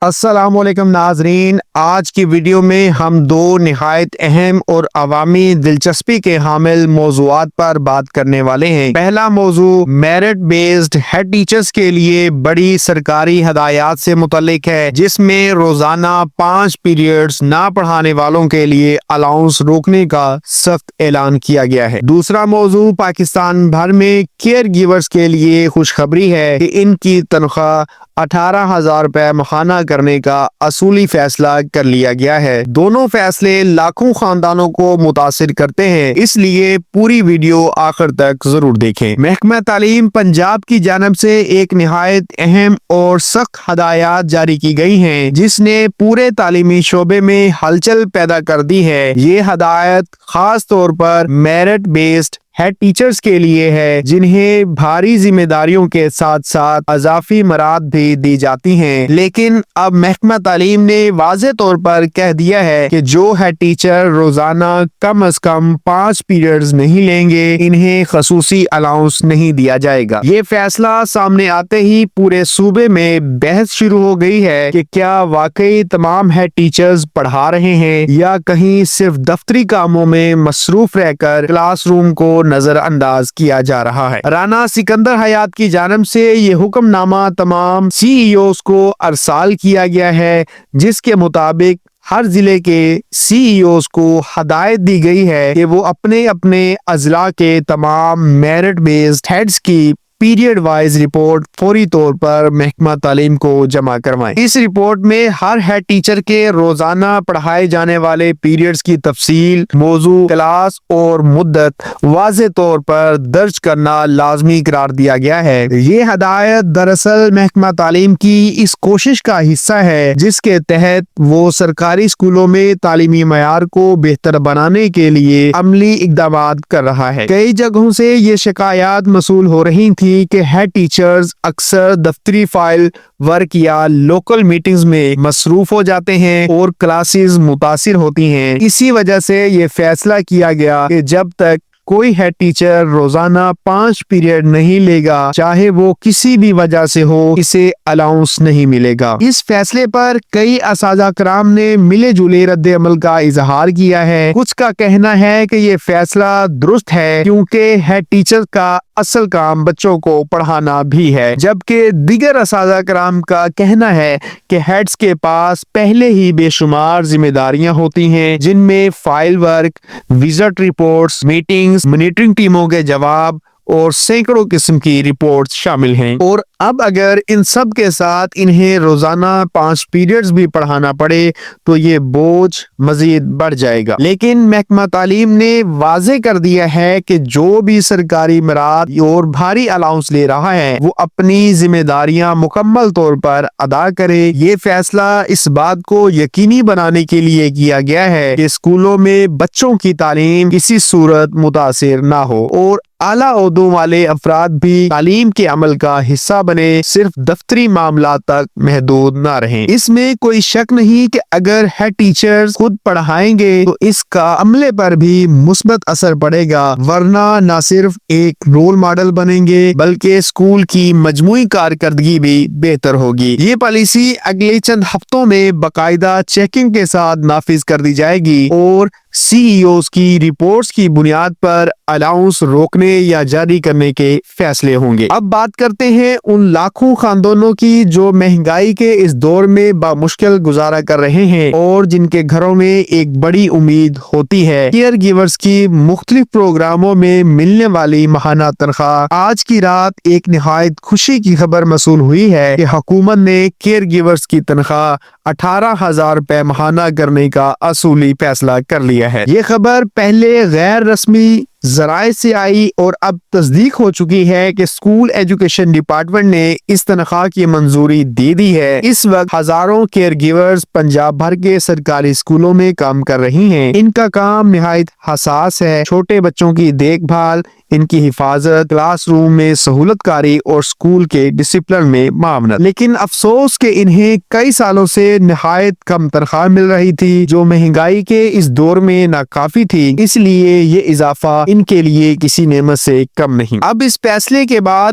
السلام علیکم ناظرین، آج کی ویڈیو میں ہم دو نہایت اہم اور عوامی دلچسپی کے حامل موضوعات پر بات کرنے والے ہیں۔ پہلا موضوع میرٹ بیسڈ ہیڈ ٹیچرز کے لیے بڑی سرکاری ہدایات سے متعلق ہے، جس میں روزانہ 5 پیریڈز نہ پڑھانے والوں کے لیے الاؤنس روکنے کا سخت اعلان کیا گیا ہے۔ دوسرا موضوع پاکستان بھر میں کیئر گیورز کے لیے خوشخبری ہے کہ ان کی تنخواہ 18,000 روپے ماہانہ کرنے کا اصولی فیصلہ کر لیا گیا ہے۔ دونوں فیصلے لاکھوں خاندانوں کو متاثر کرتے ہیں، اس لیے پوری ویڈیو آخر تک ضرور دیکھیں۔ محکمہ تعلیم پنجاب کی جانب سے ایک نہایت اہم اور سخت ہدایات جاری کی گئی ہیں، جس نے پورے تعلیمی شعبے میں ہلچل پیدا کر دی ہے۔ یہ ہدایت خاص طور پر میرٹ بیسڈ ہیڈ ٹیچرز کے لیے ہے، جنہیں بھاری ذمہ داریوں کے ساتھ ساتھ اضافی مراد بھی دی جاتی ہیں، لیکن اب محکمہ تعلیم نے واضح طور پر کہہ دیا ہے کہ جو ہیڈ ٹیچر روزانہ کم از کم 5 پیریڈز نہیں لیں گے، انہیں خصوصی الاؤنس نہیں دیا جائے گا۔ یہ فیصلہ سامنے آتے ہی پورے صوبے میں بحث شروع ہو گئی ہے کہ کیا واقعی تمام ہیڈ ٹیچرز پڑھا رہے ہیں یا کہیں صرف دفتری کاموں میں مصروف رہ کر کلاس روم کو نظر انداز کیا جا رہا ہے۔ رانا سکندر حیات کی جانب سے یہ حکم نامہ تمام سی ای اوز کو ارسال کیا گیا ہے، جس کے مطابق ہر ضلع کے سی ای اوز کو ہدایت دی گئی ہے کہ وہ اپنے اضلاع کے تمام میرٹ بیسڈ ہیڈز کی پیریڈ وائز رپورٹ فوری طور پر محکمہ تعلیم کو جمع کروائیں۔ اس رپورٹ میں ہر ہیڈ ٹیچر کے روزانہ پڑھائے جانے والے پیریڈز کی تفصیل، موضوع، کلاس اور مدت واضح طور پر درج کرنا لازمی قرار دیا گیا ہے۔ یہ ہدایت دراصل محکمہ تعلیم کی اس کوشش کا حصہ ہے جس کے تحت وہ سرکاری اسکولوں میں تعلیمی معیار کو بہتر بنانے کے لیے عملی اقدامات کر رہا ہے۔ کئی جگہوں سے یہ شکایات موصول ہو رہی تھی کہ ہیڈ ٹیچرز اکثر دفتری فائل ورک یا لوکل میٹنگز میں مصروف ہو جاتے ہیں اور کلاسز متاثر ہوتی ہیں۔ اسی وجہ سے یہ فیصلہ کیا گیا کہ جب تک کوئی ہیڈ ٹیچر روزانہ 5 پیریڈ نہیں لے گا، چاہے وہ کسی بھی وجہ سے ہو، اسے الاؤنس نہیں ملے گا۔ اس فیصلے پر کئی اساتذہ کرام نے ملے جلے رد عمل کا اظہار کیا ہے۔ کچھ کا کہنا ہے کہ یہ فیصلہ درست ہے کیونکہ ہیڈ ٹیچر کا اصل کام بچوں کو پڑھانا بھی ہے، جبکہ دیگر اساتذہ کرام کا کہنا ہے کہ ہیڈز کے پاس پہلے ہی بے شمار ذمہ داریاں ہوتی ہیں، جن میں file work, visit reports, meetings, monitoring ٹیموں کے جواب اور سینکڑوں قسم کی رپورٹس شامل ہیں، اور اب اگر ان سب کے ساتھ انہیں روزانہ 5 پیریڈز بھی پڑھانا پڑے تو یہ بوجھ مزید بڑھ جائے گا۔ لیکن محکمہ تعلیم نے واضح کر دیا ہے کہ جو بھی سرکاری مراد اور بھاری الاؤنس لے رہا ہے وہ اپنی ذمہ داریاں مکمل طور پر ادا کرے۔ یہ فیصلہ اس بات کو یقینی بنانے کے لیے کیا گیا ہے کہ اسکولوں میں بچوں کی تعلیم کسی صورت متاثر نہ ہو اور اعلیٰ عہدوں والے افراد بھی تعلیم کے عمل کا حصہ بنے، صرف دفتری معاملات تک محدود نہ رہیں۔ اس میں کوئی شک نہیں کہ اگر ہیڈ ٹیچرز خود پڑھائیں گے تو اس کا عملے پر بھی مثبت اثر پڑے گا، ورنہ نہ صرف ایک رول ماڈل بنیں گے بلکہ اسکول کی مجموعی کارکردگی بھی بہتر ہوگی۔ یہ پالیسی اگلے چند ہفتوں میں باقاعدہ چیکنگ کے ساتھ نافذ کر دی جائے گی اور سی ای اوز کی رپورٹس کی بنیاد پر الاؤنس روکنے یا جاری کرنے کے فیصلے ہوں گے۔ اب بات کرتے ہیں ان لاکھوں خاندانوں کی جو مہنگائی کے اس دور میں بامشکل گزارا کر رہے ہیں اور جن کے گھروں میں ایک بڑی امید ہوتی ہے کیئر گیورز کی مختلف پروگراموں میں ملنے والی ماہانہ تنخواہ۔ آج کی رات ایک نہایت خوشی کی خبر موصول ہوئی ہے کہ حکومت نے کیئر گیورز کی تنخواہ 18,000 روپے ماہانہ کرنے کا اصولی فیصلہ کر لیا ہے۔ یہ خبر پہلے غیر رسمی ذرائع سے آئی اور اب تصدیق ہو چکی ہے کہ اسکول ایجوکیشن ڈپارٹمنٹ نے اس تنخواہ کی منظوری دے دی ہے۔ اس وقت ہزاروں کیئر گیورز پنجاب بھر کے سرکاری اسکولوں میں کام کر رہی ہیں۔ ان کا کام نہایت حساس ہے، چھوٹے بچوں کی دیکھ بھال، ان کی حفاظت، کلاس روم میں سہولت کاری اور اسکول کے ڈسپلن میں معاونت۔ لیکن افسوس کہ انہیں کئی سالوں سے نہایت کم تنخواہ مل رہی تھی، جو مہنگائی کے اس دور میں ناکافی تھی، اس لیے یہ اضافہ ان کے لیے کسی نعمت سے کم نہیں۔ اب اس فیصلے کے بعد